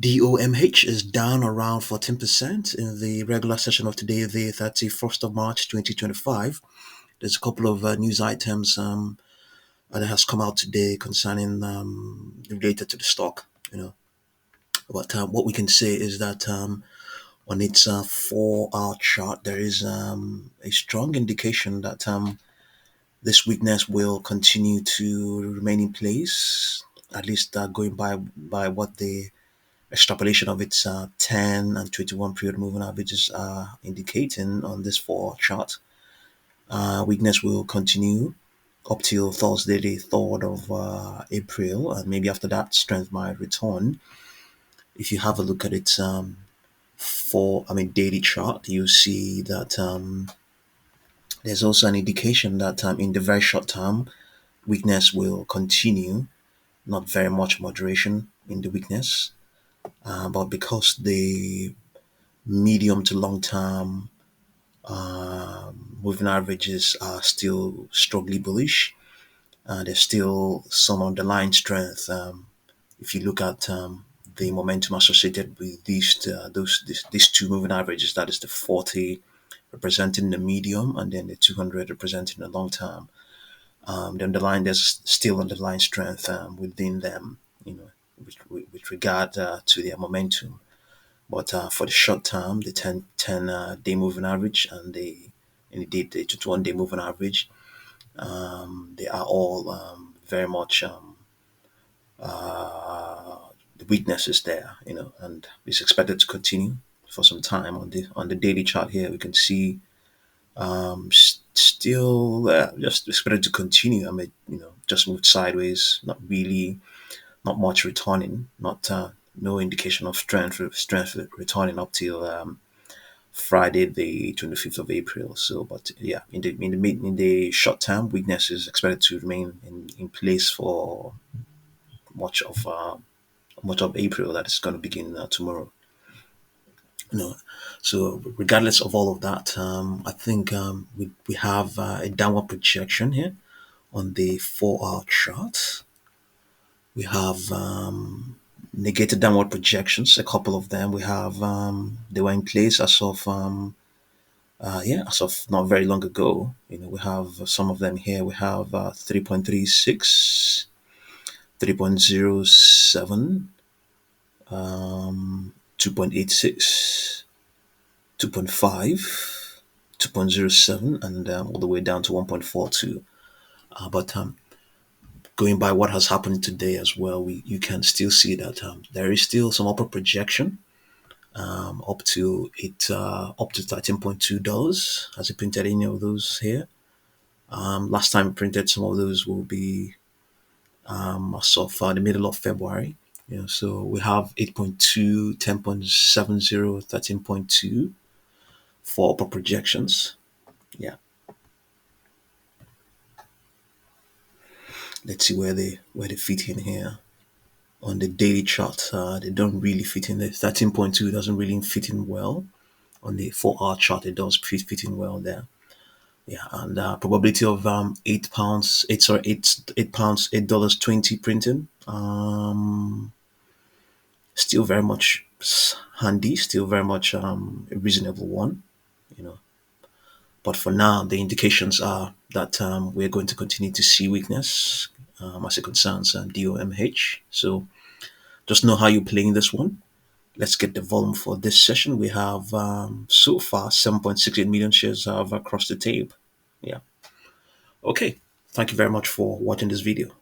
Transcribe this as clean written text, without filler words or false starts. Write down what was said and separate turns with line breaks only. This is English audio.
DOMH is down around 14% in the regular session of today, the 31st of March 2025. There's a couple of news items that has come out today concerning related to the stock, But what we can say is that on its 4-hour chart, there is a strong indication that this weakness will continue to remain in place, at least going by what the extrapolation of its 10 and 21 period moving averages are indicating on this 4 chart. Weakness will continue up till Thursday, the 3rd of April, and maybe after that, strength might return. If you have a look at its daily chart, you see that there's also an indication that in the very short term, weakness will continue, not very much moderation in the weakness, but because the medium to long term moving averages are still strongly bullish. There's still some underlying strength. If you look at the momentum associated with these two moving averages, that is the 40 representing the medium and then the 200 representing the long term. There's still underlying strength within them, with regard to their momentum. But for the short term, the 10 day moving average and the 21 day moving average, they are all very much the weakness is there, and it's expected to continue for some time. On the daily chart here, we can see still just expected to continue. Just moved sideways, not much returning, not no indication of strength returning up till Friday, the 25th of April. So, but yeah, in the short term, weakness is expected to remain in place for much of much of April. That is going to begin tomorrow. You know, so regardless of all of that, I think we have a downward projection here on the 4-hour chart. We have negated downward projections, a couple of them. We have they were in place as of not very long ago. We have some of them here. We have 3.36, 3.07, 2.86, 2.5, 2.07, and all the way down to 1.42. But going by what has happened today as well, you can still see that there is still some upper projection up to $13.2. Has it printed any of those here? Last time it printed some of those will be as of the middle of February. So we have 8.2, 10.70, 13.2 for upper projections. Yeah. Let's see where they fit in here. On the daily chart, they don't really fit in. The 13.2 doesn't really fit in well. On the 4-hour chart, it does fit in well there. Yeah, and probability of £8, $8.20 printing. Still very much handy. Still very much a reasonable one. But for now, the indications are that we're going to continue to see weakness as it concerns DOMH. So just know how you're playing this one. Let's get the volume for this session. We have so far 7.68 million shares have crossed the tape. Yeah. Okay. Thank you very much for watching this video.